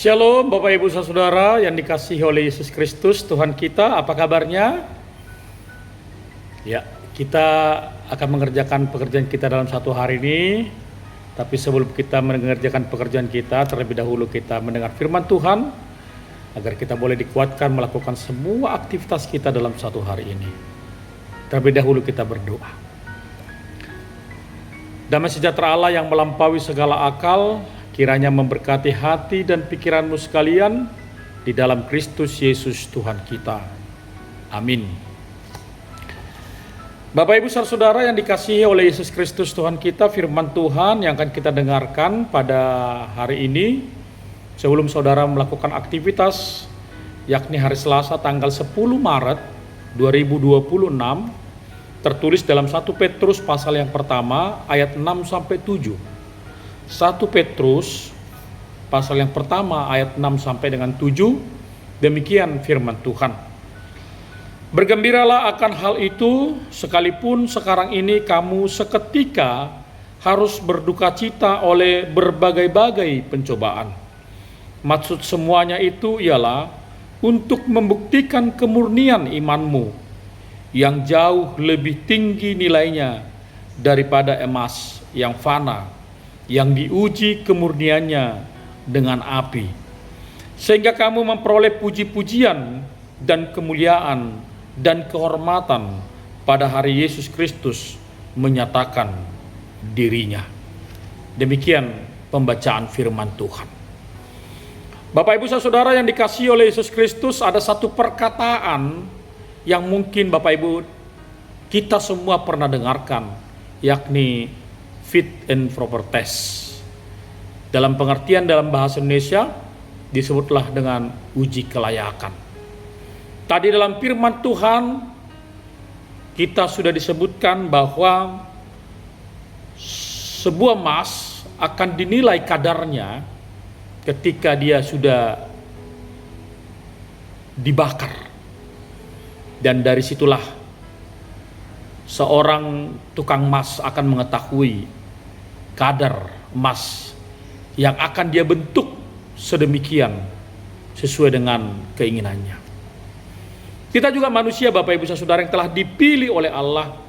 Shalom Bapak Ibu Saudara yang dikasihi oleh Yesus Kristus Tuhan kita, apa kabarnya? Ya, kita akan mengerjakan pekerjaan kita dalam satu hari ini. Tapi sebelum kita mengerjakan pekerjaan kita, terlebih dahulu kita mendengar firman Tuhan agar kita boleh dikuatkan melakukan semua aktivitas kita dalam satu hari ini. Terlebih dahulu kita berdoa. Damai sejahtera Allah yang melampaui segala akal kiranya memberkati hati dan pikiranmu sekalian di dalam Kristus Yesus Tuhan kita. Amin. Bapak Ibu Saudara yang dikasihi oleh Yesus Kristus Tuhan kita, firman Tuhan yang akan kita dengarkan pada hari ini sebelum saudara melakukan aktivitas, yakni hari Selasa tanggal 10 Maret 2026, tertulis dalam 1 Petrus pasal yang pertama ayat 6-7. 1 Petrus pasal yang pertama ayat 6 sampai dengan 7, demikian firman Tuhan. Bergembiralah akan hal itu, sekalipun sekarang ini kamu seketika harus berduka cita oleh berbagai-bagai pencobaan. Maksud semuanya itu ialah untuk membuktikan kemurnian imanmu yang jauh lebih tinggi nilainya daripada emas yang fana, yang diuji kemurniannya dengan api, sehingga kamu memperoleh puji-pujian dan kemuliaan dan kehormatan pada hari Yesus Kristus menyatakan dirinya. Demikian pembacaan firman Tuhan. Bapak Ibu Saudara yang dikasihi oleh Yesus Kristus, ada satu perkataan yang mungkin Bapak Ibu kita semua pernah dengarkan, yakni fit and proper test. Dalam pengertian dalam bahasa Indonesia disebutlah dengan uji kelayakan. Tadi dalam firman Tuhan kita sudah disebutkan bahwa sebuah emas akan dinilai kadarnya ketika dia sudah dibakar. Dan dari situlah seorang tukang emas akan mengetahui kadar emas yang akan dia bentuk sedemikian sesuai dengan keinginannya. Kita juga manusia Bapak Ibu Saudara yang telah dipilih oleh Allah,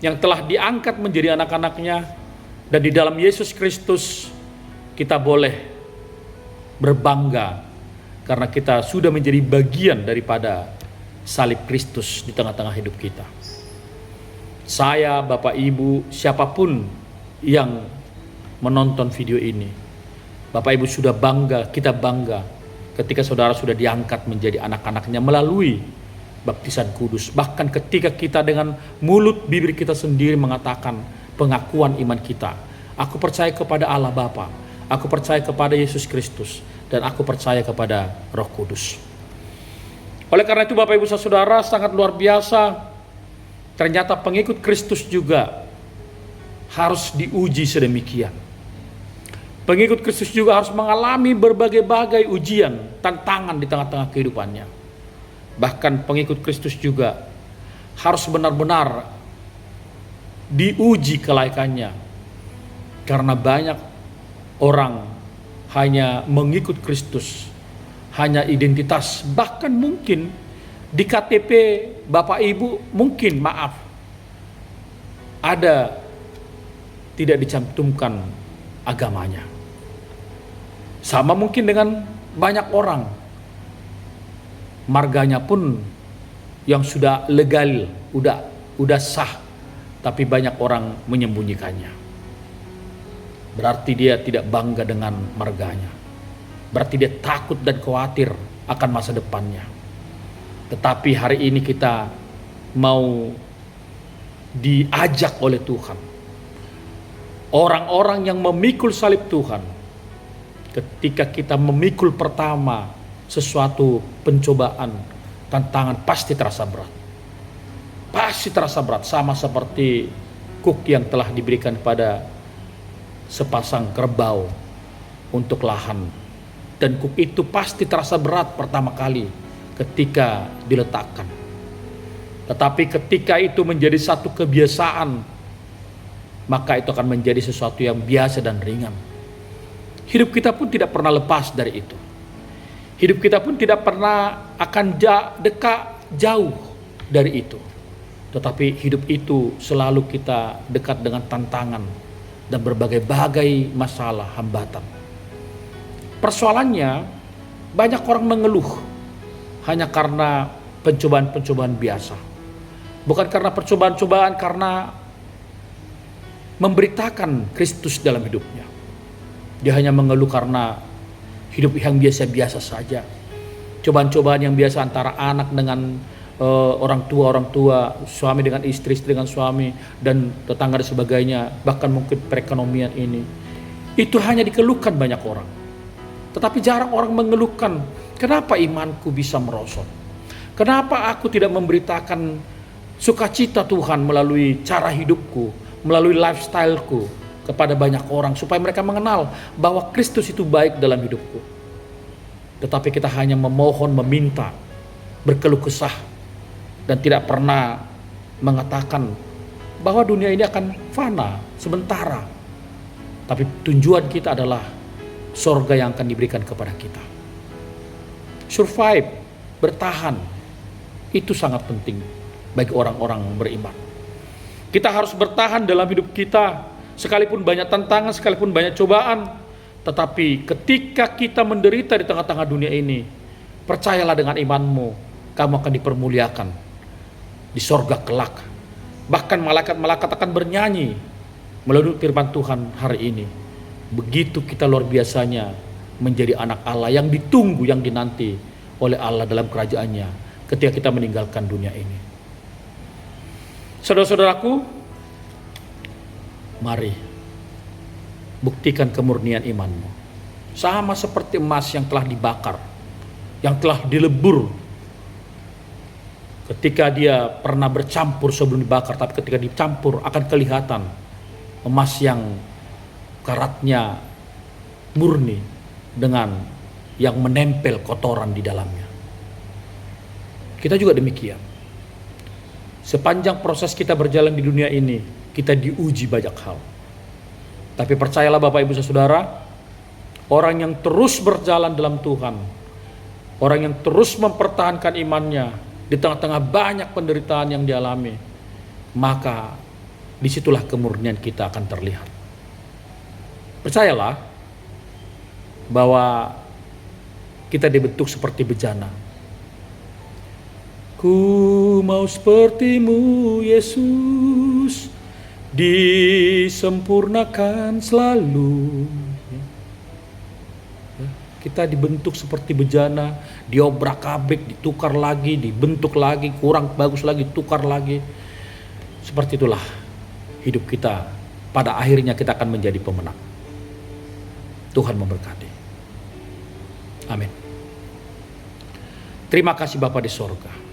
yang telah diangkat menjadi anak-anaknya, dan di dalam Yesus Kristus kita boleh berbangga karena kita sudah menjadi bagian daripada salib Kristus di tengah-tengah hidup kita. Saya, Bapak Ibu, siapapun yang menonton video ini, Bapak Ibu sudah bangga, kita bangga ketika saudara sudah diangkat menjadi anak-anaknya melalui baptisan kudus. Bahkan ketika kita dengan mulut bibir kita sendiri mengatakan pengakuan iman kita, aku percaya kepada Allah Bapa, aku percaya kepada Yesus Kristus, dan aku percaya kepada Roh Kudus. Oleh karena itu Bapak Ibu Saudara, sangat luar biasa, ternyata pengikut Kristus juga harus diuji sedemikian. Pengikut Kristus juga harus mengalami berbagai-bagai ujian, tantangan di tengah-tengah kehidupannya. Bahkan pengikut Kristus juga harus benar-benar diuji kelaikannya. Karena banyak orang hanya mengikut Kristus, hanya identitas, bahkan mungkin di KTP Bapak Ibu mungkin ada tidak dicantumkan agamanya. Sama mungkin dengan banyak orang, marganya pun yang sudah legal, udah sah, tapi banyak orang menyembunyikannya. Berarti dia tidak bangga dengan marganya. Berarti dia takut dan khawatir akan masa depannya. Tetapi hari ini kita mau diajak oleh Tuhan. Orang-orang yang memikul salib Tuhan, ketika kita memikul pertama sesuatu pencobaan, tantangan, pasti terasa berat. Pasti terasa berat, sama seperti kuk yang telah diberikan pada sepasang kerbau untuk lahan. Dan kuk itu pasti terasa berat pertama kali ketika diletakkan. Tetapi ketika itu menjadi satu kebiasaan, maka itu akan menjadi sesuatu yang biasa dan ringan. Hidup kita pun tidak pernah lepas dari itu. Hidup kita pun tidak pernah akan dekat jauh dari itu. Tetapi hidup itu selalu kita dekat dengan tantangan dan berbagai-bagai masalah hambatan. Persoalannya, banyak orang mengeluh hanya karena pencobaan-pencobaan biasa. Bukan karena percobaan-cobaan, karena memberitakan Kristus dalam hidupnya. Dia hanya mengeluh karena hidup yang biasa-biasa saja. Cobaan-cobaan yang biasa antara anak dengan orang tua, suami dengan istri dengan suami, dan tetangga dan sebagainya, bahkan mungkin perekonomian ini. Itu hanya dikeluhkan banyak orang. Tetapi jarang orang mengeluhkan, kenapa imanku bisa merosot? Kenapa aku tidak memberitakan sukacita Tuhan melalui cara hidupku, melalui lifestyleku kepada banyak orang, supaya mereka mengenal bahwa Kristus itu baik dalam hidupku. Tetapi kita hanya memohon, meminta, berkeluh kesah, dan tidak pernah mengatakan bahwa dunia ini akan fana sementara. Tapi tujuan kita adalah sorga yang akan diberikan kepada kita. Survive, bertahan, itu sangat penting bagi orang-orang beriman. Kita harus bertahan dalam hidup kita, sekalipun banyak tantangan, sekalipun banyak cobaan. Tetapi ketika kita menderita di tengah-tengah dunia ini, percayalah dengan imanmu, kamu akan dipermuliakan di sorga kelak. Bahkan malaikat-malaikat akan bernyanyi melalui firman Tuhan hari ini. Begitu kita luar biasanya menjadi anak Allah yang ditunggu, yang dinanti oleh Allah dalam kerajaannya ketika kita meninggalkan dunia ini. Saudara-saudaraku, mari buktikan kemurnian imanmu. Sama seperti emas yang telah dibakar, yang telah dilebur. Ketika dia pernah bercampur sebelum dibakar, tapi ketika dicampur akan kelihatan emas yang karatnya murni dengan yang menempel kotoran di dalamnya. Kita juga demikian. Sepanjang proses kita berjalan di dunia ini, kita diuji banyak hal. Tapi percayalah Bapak Ibu Saudara, orang yang terus berjalan dalam Tuhan, orang yang terus mempertahankan imannya di tengah-tengah banyak penderitaan yang dialami, maka disitulah kemurnian kita akan terlihat. Percayalah bahwa kita dibentuk seperti bejana. Ku mau sepertimu Yesus, disempurnakan selalu. Kita dibentuk seperti bejana, diobrak-abrik, ditukar lagi, dibentuk lagi, kurang bagus lagi, tukar lagi. Seperti itulah hidup kita. Pada akhirnya kita akan menjadi pemenang. Tuhan memberkati. Amin. Terima kasih Bapa di sorga.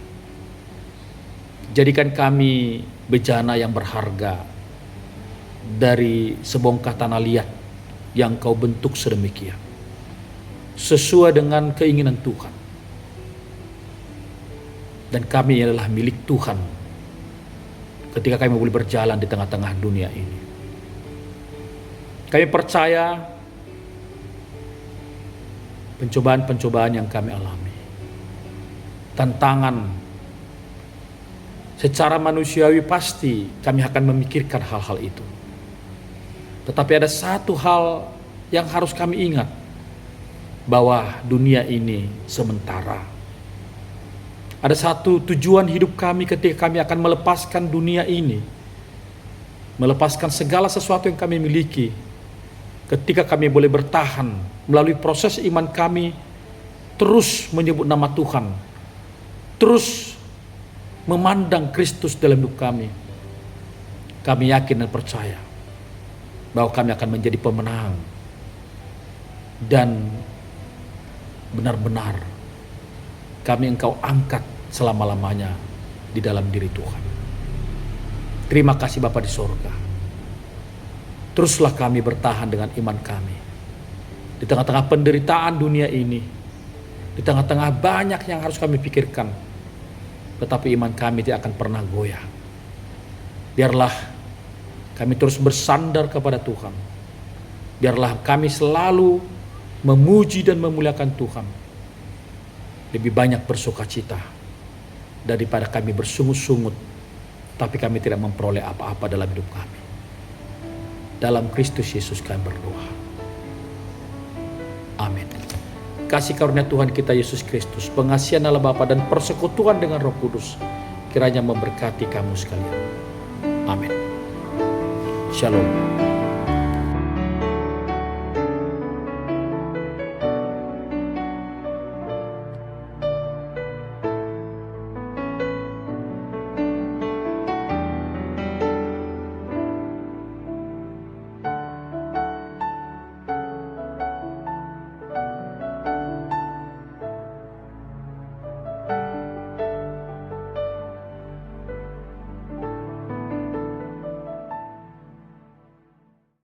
Jadikan kami bejana yang berharga dari sebongkah tanah liat yang Kau bentuk sedemikian, sesuai dengan keinginan Tuhan. Dan kami adalah milik Tuhan ketika kami boleh berjalan di tengah-tengah dunia ini. Kami percaya pencobaan-pencobaan yang kami alami, tantangan secara manusiawi, pasti kami akan memikirkan hal-hal itu. Tetapi ada satu hal yang harus kami ingat, bahwa dunia ini sementara. Ada satu tujuan hidup kami ketika kami akan melepaskan dunia ini, melepaskan segala sesuatu yang kami miliki. Ketika kami boleh bertahan melalui proses iman kami, terus menyebut nama Tuhan, terus memandang Kristus dalam hidup kami. Kami yakin dan percaya bahwa kami akan menjadi pemenang dan benar-benar kami Engkau angkat selama-lamanya di dalam diri Tuhan. Terima kasih Bapa di sorga. Teruslah kami bertahan dengan iman kami di tengah-tengah penderitaan dunia ini, di tengah-tengah banyak yang harus kami pikirkan. Tetapi iman kami tidak akan pernah goyah. Biarlah kami terus bersandar kepada Tuhan. Biarlah kami selalu memuji dan memuliakan Tuhan. lebih banyak bersukacita daripada kami bersungut-sungut tapi kami tidak memperoleh apa-apa dalam hidup kami. Dalam Kristus Yesus kami berdoa. Amin. Kasih karunia Tuhan kita Yesus Kristus, pengasihan Allah Bapa dan persekutuan dengan Roh Kudus kiranya memberkati kamu sekalian. Amin. Shalom.